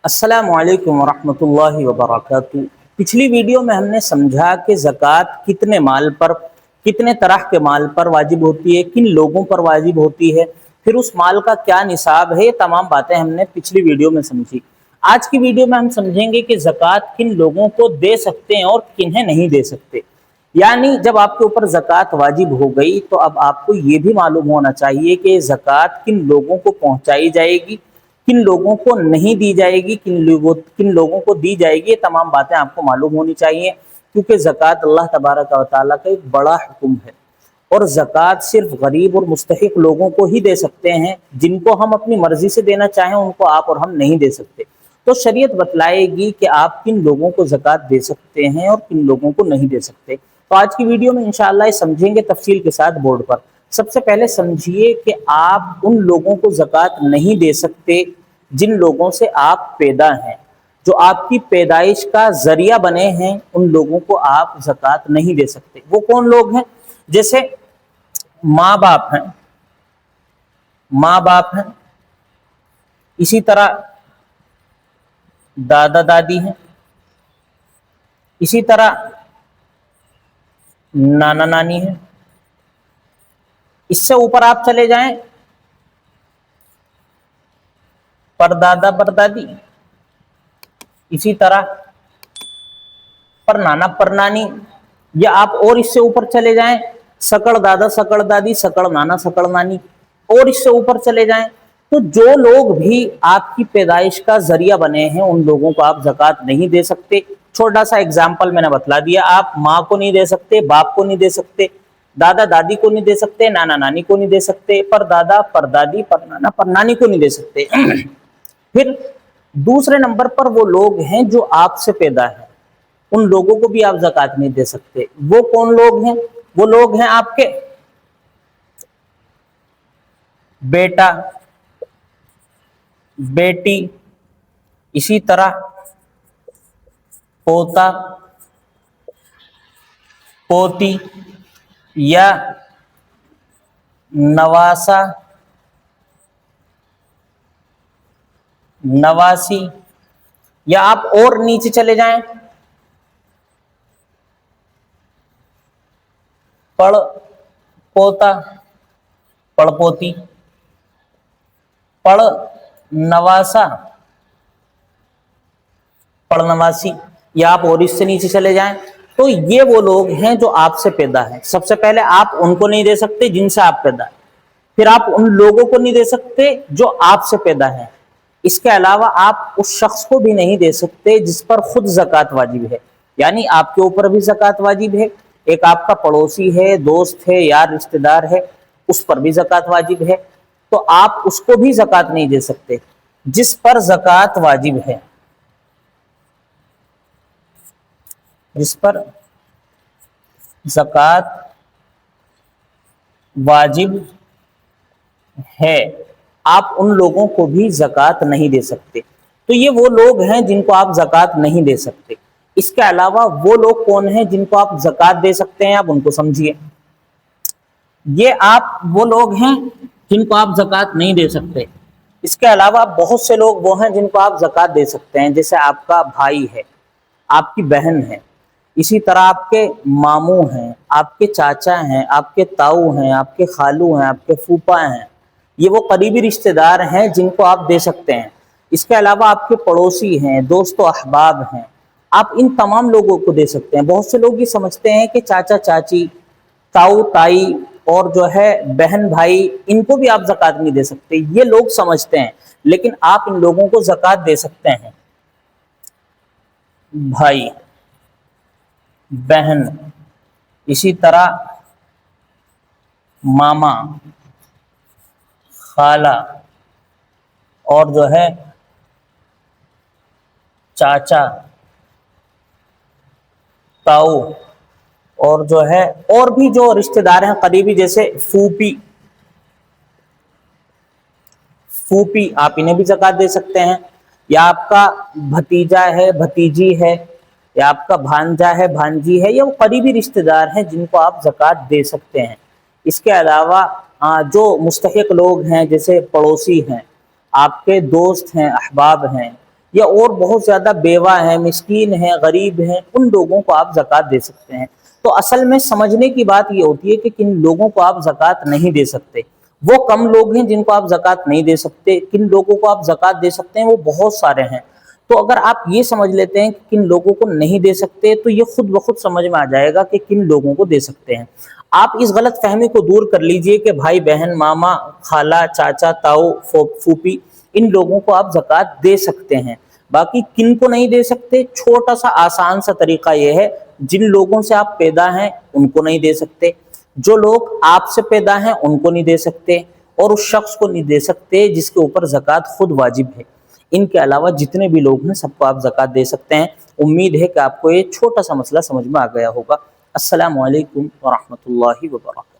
अस्सलामु अलैकुम वरहमतुल्लाहि वबरकातुहू। पिछली वीडियो में हमने समझा कि ज़कात कितने माल पर, कितने तरह के माल पर वाजिब होती है, किन लोगों पर वाजिब होती है, फिर उस माल का क्या निसाब है। ये तमाम बातें हमने पिछली वीडियो में समझी। आज की वीडियो में हम समझेंगे कि ज़कात किन लोगों को दे सकते हैं और किन्हें नहीं दे सकते। यानी जब आपके ऊपर ज़कात वाजिब हो गई तो अब आपको ये भी मालूम होना चाहिए कि ज़कात किन लोगों को पहुंचाई जाएगी, किन लोगों को नहीं दी जाएगी, किन लोगों को दी जाएगी। ये तमाम बातें आपको मालूम होनी चाहिए, क्योंकि ज़कात अल्लाह तबारक व तआला का एक बड़ा हुक्म है और ज़कात सिर्फ गरीब और मुस्तहिक लोगों को ही दे सकते हैं। जिनको हम अपनी मर्जी से देना चाहें उनको आप और हम नहीं दे सकते। तो शरीयत बतलाएगी कि आप किन लोगों को ज़कात दे सकते हैं और किन लोगों को नहीं दे सकते। तो आज की वीडियो में इंशाअल्लाह समझेंगे तफसील के साथ बोर्ड पर। सबसे पहले समझिए कि आप उन लोगों को ज़कात नहीं दे सकते जिन लोगों से आप पैदा हैं, जो आपकी पैदाइश का जरिया बने हैं, उन लोगों को आप ज़कात नहीं दे सकते। वो कौन लोग हैं? जैसे माँ बाप हैं, माँ बाप हैं, इसी तरह दादा दादी हैं, इसी तरह नाना नानी हैं। इससे ऊपर आप चले जाएं, परदादा परदादी, इसी तरह परनाना परनानी, या आप और इससे ऊपर चले जाएं, सकड़ दादा सकड़ दादी, सकड़ नाना सकड़ नानी, और इससे ऊपर चले जाएं। तो जो लोग भी आपकी पैदाइश का जरिया बने हैं उन लोगों को आप ज़कात नहीं दे सकते। छोटा सा एग्जाम्पल मैंने बतला दिया। आप माँ को नहीं दे सकते, बाप को नहीं दे सकते, दादा दादी को नहीं दे सकते, नाना नानी को नहीं दे सकते, परदादा परदादी परनाना परनानी को नहीं दे सकते। फिर दूसरे नंबर पर वो लोग हैं जो आपसे पैदा हैं, उन लोगों को भी आप ज़कात नहीं दे सकते। वो कौन लोग हैं? वो लोग हैं आपके बेटा बेटी, इसी तरह पोता पोती, या नवासा नवासी, या आप और नीचे चले जाएं, पड़ पोता पड़पोती, पड़ नवासा पड़नवासी, या आप और इससे नीचे चले जाएं। तो ये वो लोग हैं जो आपसे पैदा हैं। सबसे पहले आप उनको नहीं दे सकते जिनसे आप पैदा हैं, फिर आप उन लोगों को नहीं दे सकते जो आपसे पैदा हैं। इसके अलावा आप उस शख्स को भी नहीं दे सकते जिस पर खुद ज़कात वाजिब है, यानी आपके ऊपर भी ज़कात वाजिब है। एक आपका पड़ोसी है, दोस्त है, यार रिश्तेदार है, उस पर भी ज़कात वाजिब है, तो आप उसको भी ज़कात नहीं दे सकते जिस पर ज़कात वाजिब है। जिस पर ज़कात वाजिब है आप उन लोगों को भी ज़कात नहीं दे सकते। तो ये वो लोग हैं जिनको आप ज़कात नहीं दे सकते। इसके अलावा वो लोग कौन हैं जिनको आप ज़कात दे सकते हैं? आप उनको समझिए। ये आप वो लोग हैं जिनको आप ज़कात नहीं दे सकते। इसके अलावा बहुत से लोग वो हैं जिनको आप ज़कात दे सकते हैं। जैसे आपका भाई है, आपकी बहन है, इसी तरह आपके मामू हैं, आपके चाचा हैं, आपके ताऊ हैं, आपके खालू हैं, आपके फूफा हैं। ये वो करीबी रिश्तेदार हैं जिनको आप दे सकते हैं। इसके अलावा आपके पड़ोसी हैं, दोस्त व अहबाब हैं, आप इन तमाम लोगों को दे सकते हैं। बहुत से लोग ये समझते हैं कि चाचा चाची, ताऊ ताई और जो है बहन भाई, इनको भी आप ज़कात नहीं दे सकते। ये लोग समझते हैं, लेकिन आप इन लोगों को ज़कात दे सकते हैं। भाई बहन, इसी तरह मामा खाला, और जो है चाचा ताऊ, और जो है और भी जो रिश्तेदार हैं करीबी, जैसे फूफी फूफी, आप इन्हें भी ज़कात दे सकते हैं। या आपका भतीजा है, भतीजी है, या आपका भांजा है, भांजी है, या वो करीबी रिश्तेदार हैं जिनको आप ज़कात दे सकते हैं। इसके अलावा जो मुस्तहिक लोग हैं, जैसे पड़ोसी हैं, आपके दोस्त हैं, अहबाब हैं, یا اور بہت زیادہ بیوہ ہیں، مسکین ہیں، غریب ہیں، ان لوگوں کو آپ زکوٰۃ دے سکتے ہیں۔ تو اصل میں سمجھنے کی بات یہ ہوتی ہے کہ کن لوگوں کو آپ زکوٰۃ نہیں دے سکتے۔ وہ کم لوگ ہیں جن کو آپ زکوٰۃ نہیں دے سکتے، کن لوگوں کو آپ زکوٰۃ دے سکتے ہیں وہ بہت سارے ہیں۔ تو اگر آپ یہ سمجھ لیتے ہیں کہ کن لوگوں کو نہیں دے سکتے تو یہ خود بخود سمجھ میں آ جائے گا کہ کن لوگوں کو دے سکتے ہیں۔ آپ اس غلط فہمی کو دور کر لیجئے کہ بھائی بہن، ماما، خالہ، چاچا، تاؤ، پھوپھی، ان لوگوں کو آپ زکوٰۃ دے سکتے ہیں۔ باقی کن کو نہیں دے سکتے، چھوٹا سا آسان سا طریقہ یہ ہے، جن لوگوں سے آپ پیدا ہیں ان کو نہیں دے سکتے، جو لوگ آپ سے پیدا ہیں ان کو نہیں دے سکتے، اور اس شخص کو نہیں دے سکتے جس کے اوپر زکوٰۃ خود واجب ہے۔ ان کے علاوہ جتنے بھی لوگ ہیں سب کو آپ زکوٰۃ دے سکتے ہیں۔ امید ہے کہ آپ کو یہ چھوٹا سا مسئلہ سمجھ میں آ گیا ہوگا۔ السلام علیکم ورحمۃ اللہ وبرکاتہ۔